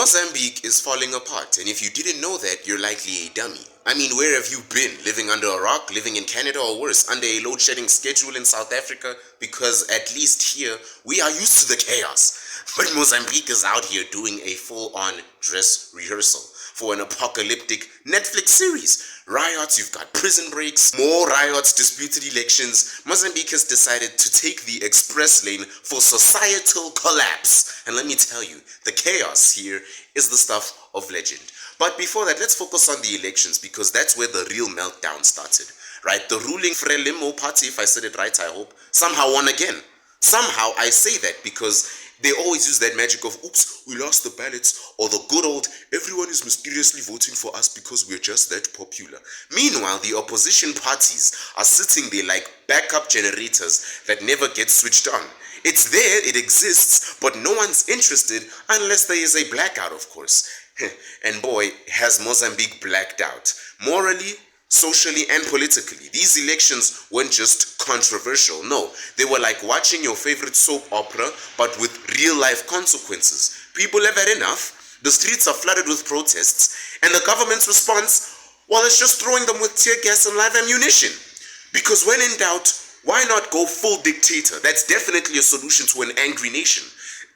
Mozambique is falling apart, and if you didn't know that, you're likely a dummy. I mean, where have you been? Living under a rock, living in Canada, or worse, under a load-shedding schedule in South Africa? Because at least here, we are used to the chaos. But Mozambique is out here doing a full-on dress rehearsal for an apocalyptic Netflix series. Riots, you've got prison breaks, more riots, disputed elections. Mozambique has decided to take the express lane for societal collapse. And let me tell you, the chaos here is the stuff of legend. But before that, let's focus on the elections, because that's where the real meltdown started. Right? The ruling Frelimo party, if I said it right, I hope, somehow won again. Somehow I say that because they always use that magic of, oops, we lost the ballots, or the good old, everyone is mysteriously voting for us because we're just that popular. Meanwhile, the opposition parties are sitting there like backup generators that never get switched on. It's there, it exists, but no one's interested unless there is a blackout, of course. And boy, has Mozambique blacked out. Morally, socially, and politically. These elections weren't just controversial. No, they were like watching your favorite soap opera, but with real-life consequences. People have had enough. The streets are flooded with protests, and the government's response, well, it's just throwing them with tear gas and live ammunition. Because when in doubt, why not go full dictator? That's definitely a solution to an angry nation.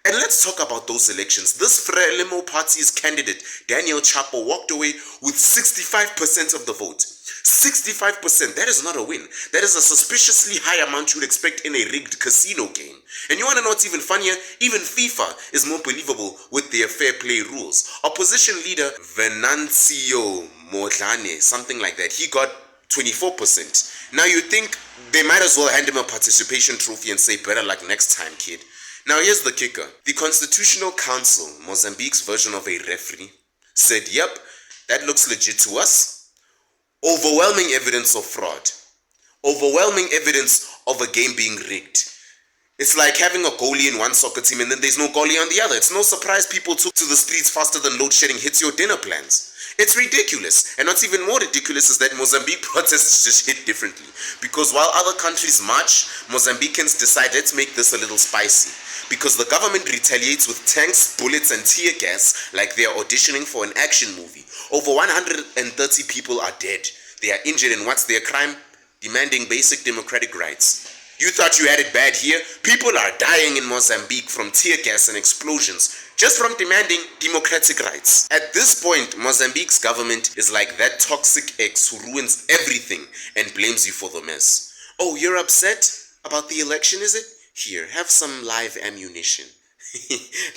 And let's talk about those elections. This Frelimo party's candidate, Daniel Chapo, walked away with 65% of the vote. 65%, that is not a win. That is a suspiciously high amount you would expect in a rigged casino game. And you want to know what's even funnier? Even FIFA is more believable with their fair play rules. Opposition leader Venancio Modlane, something like that, he got 24%. Now you think they might as well hand him a participation trophy and say better luck next time, kid. Now here's the kicker. The Constitutional Council, Mozambique's version of a referee, said, yep, that looks legit to us. Overwhelming evidence of fraud. Overwhelming evidence of a game being rigged. It's like having a goalie in one soccer team and then there's no goalie on the other. It's no surprise people took to the streets faster than load shedding hits your dinner plans. It's ridiculous. And what's even more ridiculous is that Mozambique protests just hit differently. Because while other countries march, Mozambicans decide, let's make this a little spicy. Because the government retaliates with tanks, bullets, and tear gas like they are auditioning for an action movie. Over 130 people are dead. They are injured, and what's their crime? Demanding basic democratic rights. You thought you had it bad here? People are dying in Mozambique from tear gas and explosions, just from demanding democratic rights. At this point, Mozambique's government is like that toxic ex who ruins everything and blames you for the mess. Oh, you're upset about the election, is it? Here, have some live ammunition.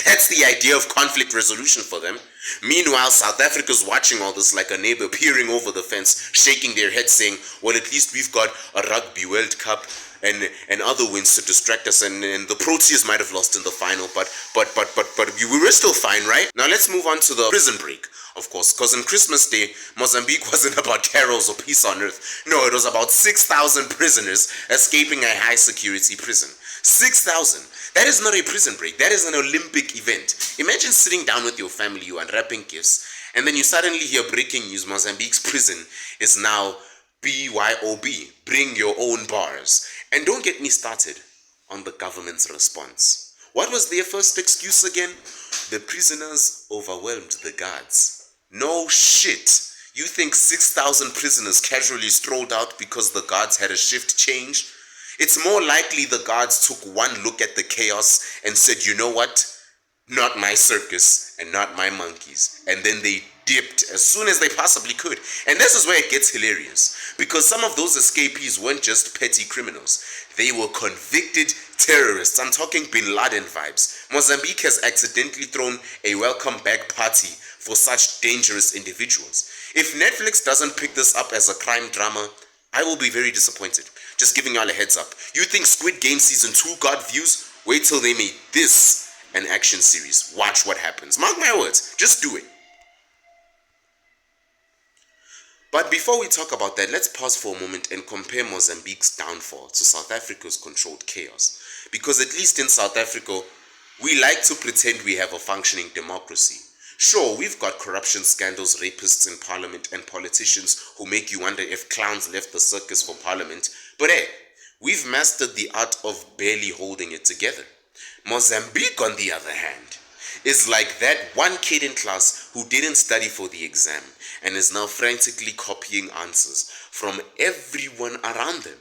That's the idea of conflict resolution for them. Meanwhile, South Africa's watching all this like a neighbor peering over the fence, shaking their head saying, well, at least we've got a Rugby World Cup and other wins to distract us, and the Proteas might have lost in the final, but we were still fine, right? Now let's move on to the prison break, of course, because on Christmas Day, Mozambique wasn't about carols or peace on earth. No, it was about 6,000 prisoners escaping a high-security prison. 6,000. That is not a prison break. That is an Olympic event. Imagine sitting down with your family, you unwrapping gifts, and then you suddenly hear breaking news. Mozambique's prison is now BYOB, bring your own bars. And don't get me started on the government's response. What was their first excuse again? The prisoners overwhelmed the guards. No shit. You think 6,000 prisoners casually strolled out because the guards had a shift change? It's more likely the guards took one look at the chaos and said, you know what? Not my circus and not my monkeys. And then they dipped as soon as they possibly could. And this is where it gets hilarious, because some of those escapees weren't just petty criminals. They were convicted terrorists. I'm talking Bin Laden vibes. Mozambique has accidentally thrown a welcome back party for such dangerous individuals. If Netflix doesn't pick this up as a crime drama, I will be very disappointed. Just giving y'all a heads up. You think Squid Game Season 2 got views? Wait till they made this an action series. Watch what happens. Mark my words. Just do it. But before we talk about that, let's pause for a moment and compare Mozambique's downfall to South Africa's controlled chaos. Because at least in South Africa, we like to pretend we have a functioning democracy. Sure, we've got corruption scandals, rapists in parliament, and politicians who make you wonder if clowns left the circus for parliament. But hey, we've mastered the art of barely holding it together. Mozambique, on the other hand, is like that one kid in class who didn't study for the exam and is now frantically copying answers from everyone around them.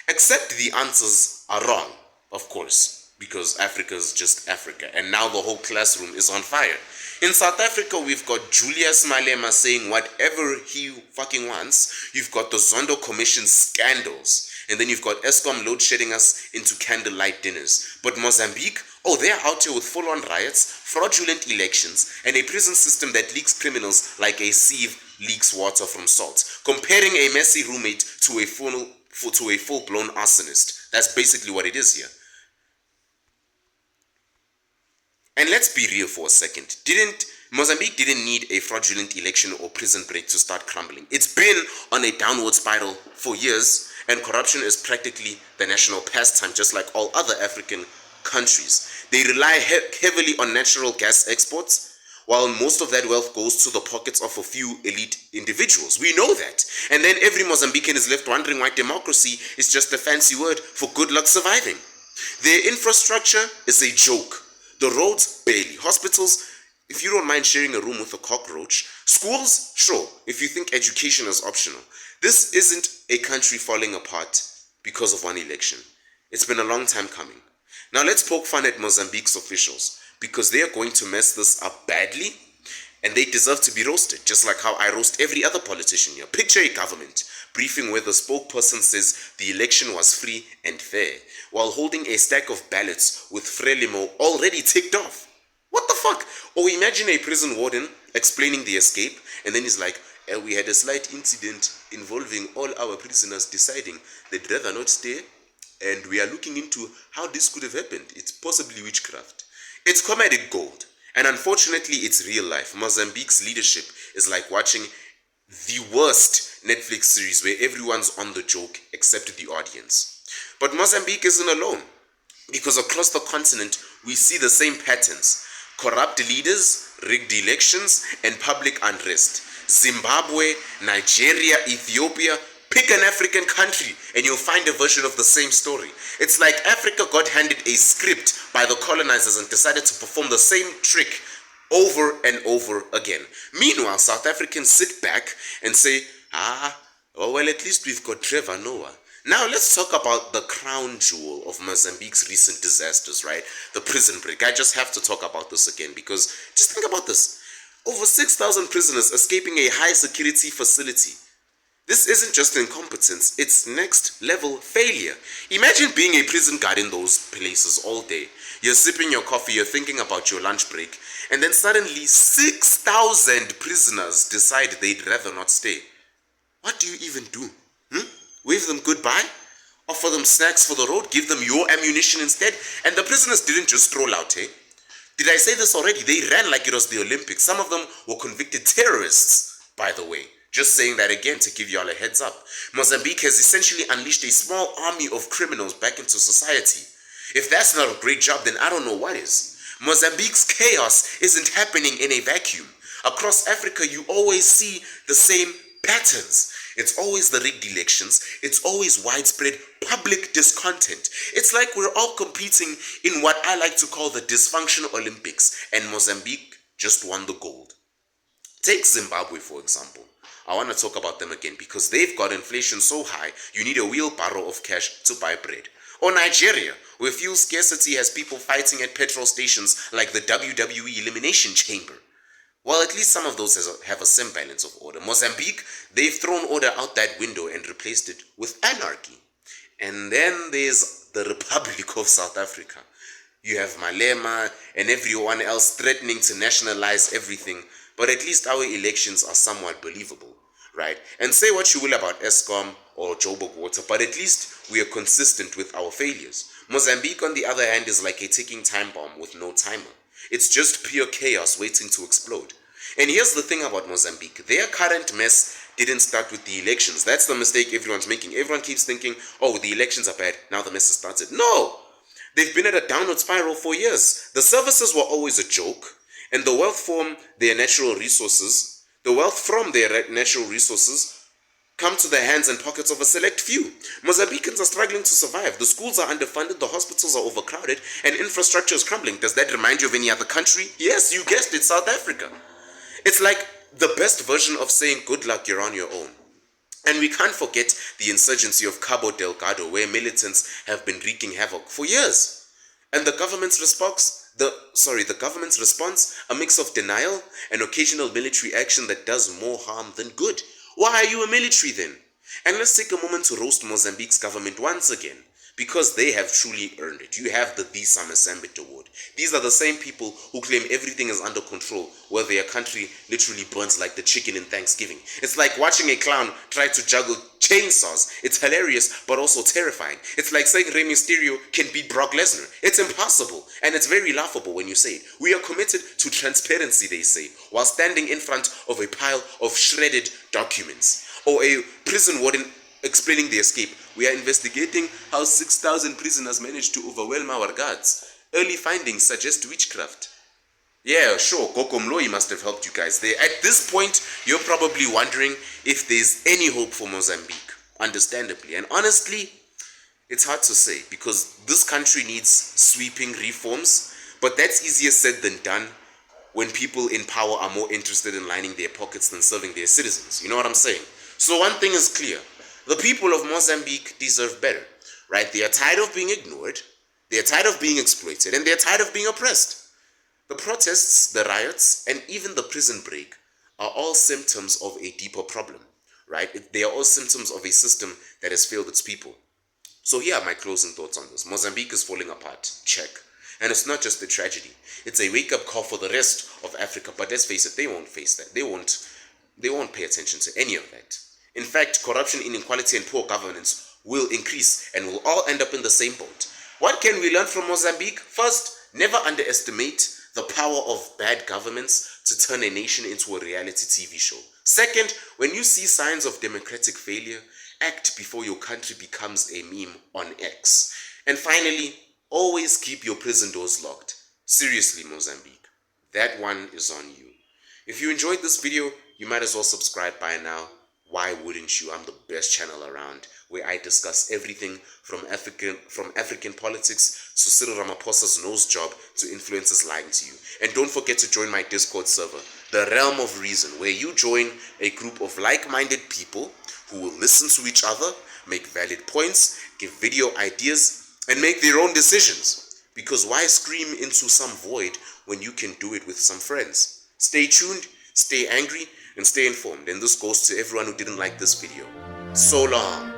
Except the answers are wrong, of course, because Africa is just Africa, and now the whole classroom is on fire. In South Africa, we've got Julius Malema saying whatever he fucking wants. You've got the Zondo Commission scandals. And then you've got Eskom load shedding us into candlelight dinners. But Mozambique, oh, they're out here with full-on riots, fraudulent elections, and a prison system that leaks criminals like a sieve leaks water from salt. Comparing a messy roommate to a full-blown arsonist. That's basically what it is here. And let's be real for a second. Mozambique didn't need a fraudulent election or prison break to start crumbling. It's been on a downward spiral for years, and corruption is practically the national pastime, just like all other African countries. They rely heavily on natural gas exports, while most of that wealth goes to the pockets of a few elite individuals. We know that. And then every Mozambican is left wondering why democracy is just a fancy word for good luck surviving. Their infrastructure is a joke. The roads, barely. Hospitals, if you don't mind sharing a room with a cockroach. Schools, sure, if you think education is optional. This isn't a country falling apart because of one election. It's been a long time coming. Now let's poke fun at Mozambique's officials, because they are going to mess this up badly, and they deserve to be roasted, just like how I roast every other politician here. Picture a government briefing where the spokesperson says the election was free and fair, while holding a stack of ballots with Frelimo already ticked off. What the fuck? Or imagine a prison warden explaining the escape, and then he's like, we had a slight incident involving all our prisoners deciding they'd rather not stay, and we are looking into how this could have happened. It's possibly witchcraft. It's comedic gold, and unfortunately it's real life. Mozambique's leadership is like watching the worst Netflix series where everyone's on the joke except the audience. But Mozambique isn't alone, because across the continent we see the same patterns: corrupt leaders, rigged elections, and public unrest. Zimbabwe, Nigeria, Ethiopia, pick an African country and you'll find a version of the same story. It's like Africa got handed a script by the colonizers and decided to perform the same trick over and over again. Meanwhile, South Africans sit back and say, well, at least we've got Trevor Noah. Now let's talk about the crown jewel of Mozambique's recent disasters, right? The prison break. I just have to talk about this again, because just think about this. Over 6,000 prisoners escaping a high security facility. This isn't just incompetence, it's next level failure. Imagine being a prison guard in those places all day. You're sipping your coffee, you're thinking about your lunch break, and then suddenly 6,000 prisoners decide they'd rather not stay. What do you even do? Wave them goodbye? Offer them snacks for the road? Give them your ammunition instead? And the prisoners didn't just stroll out, eh? Did I say this already? They ran like it was the Olympics. Some of them were convicted terrorists, by the way. Just saying that again to give y'all a heads up. Mozambique has essentially unleashed a small army of criminals back into society. If that's not a great job, then I don't know what is. Mozambique's chaos isn't happening in a vacuum. Across Africa, you always see the same patterns. It's always the rigged elections. It's always widespread public discontent. It's like we're all competing in what I like to call the dysfunctional Olympics, and Mozambique just won the gold. Take Zimbabwe, for example. I want to talk about them again because they've got inflation so high, you need a wheelbarrow of cash to buy bread. Or Nigeria, where fuel scarcity has people fighting at petrol stations like the WWE Elimination Chamber. Well, at least some of those have a semblance of order. Mozambique, they've thrown order out that window and replaced it with anarchy. And then there's the Republic of South Africa. You have Malema and everyone else threatening to nationalize everything, but at least our elections are somewhat believable, right? And say what you will about Eskom or Joburg Water, but at least we are consistent with our failures. Mozambique, on the other hand, is like a ticking time bomb with no timer. It's just pure chaos waiting to explode. And here's the thing about Mozambique. Their current mess didn't start with the elections. That's the mistake everyone's making. Everyone keeps thinking, oh, the elections are bad, now the mess has started. No! They've been at a downward spiral for years. The services were always a joke, and the wealth from their natural resources come to the hands and pockets of a select few. Mozambicans are struggling to survive. The schools are underfunded, the hospitals are overcrowded, and infrastructure is crumbling. Does that remind you of any other country? Yes, you guessed it, South Africa. It's like the best version of saying good luck, you're on your own. And we can't forget the insurgency of Cabo Delgado, where militants have been wreaking havoc for years. And the government's response, a mix of denial and occasional military action that does more harm than good. Why are you a military then? And let's take a moment to roast Mozambique's government once again, because they have truly earned it. You have the Visa Masambit Award. These are the same people who claim everything is under control, while their country literally burns like the chicken in Thanksgiving. It's like watching a clown try to juggle chainsaws. It's hilarious, but also terrifying. It's like saying Rey Mysterio can beat Brock Lesnar. It's impossible, and it's very laughable when you say it. We are committed to transparency, they say, while standing in front of a pile of shredded documents. Or a prison warden explaining the escape. We are investigating how 6,000 prisoners managed to overwhelm our guards. Early findings suggest witchcraft. Yeah, sure, Koko Mloi must have helped you guys there. At this point, you're probably wondering if there's any hope for Mozambique. Understandably. And honestly, it's hard to say, because this country needs sweeping reforms, but that's easier said than done when people in power are more interested in lining their pockets than serving their citizens. You know what I'm saying? So one thing is clear. The people of Mozambique deserve better, right? They are tired of being ignored, they are tired of being exploited, and they are tired of being oppressed. The protests, the riots, and even the prison break are all symptoms of a deeper problem, right? They are all symptoms of a system that has failed its people. So here are my closing thoughts on this. Mozambique is falling apart, check. And it's not just a tragedy. It's a wake-up call for the rest of Africa. But let's face it, they won't face that. They won't pay attention to any of that. In fact, corruption, inequality, and poor governance will increase, and we'll all end up in the same boat. What can we learn from Mozambique? First, never underestimate the power of bad governments to turn a nation into a reality TV show. Second, when you see signs of democratic failure, act before your country becomes a meme on X. And finally, always keep your prison doors locked. Seriously, Mozambique, that one is on you. If you enjoyed this video, you might as well subscribe by now. Why wouldn't you? I'm the best channel around, where I discuss everything from African politics to Cyril Ramaphosa's nose job to influencers lying to you. And don't forget to join my Discord server, The Realm of Reason, where you join a group of like-minded people who will listen to each other, make valid points, give video ideas, and make their own decisions. Because why scream into some void when you can do it with some friends? Stay tuned, stay angry, and stay informed. And this goes to everyone who didn't like this video. So long.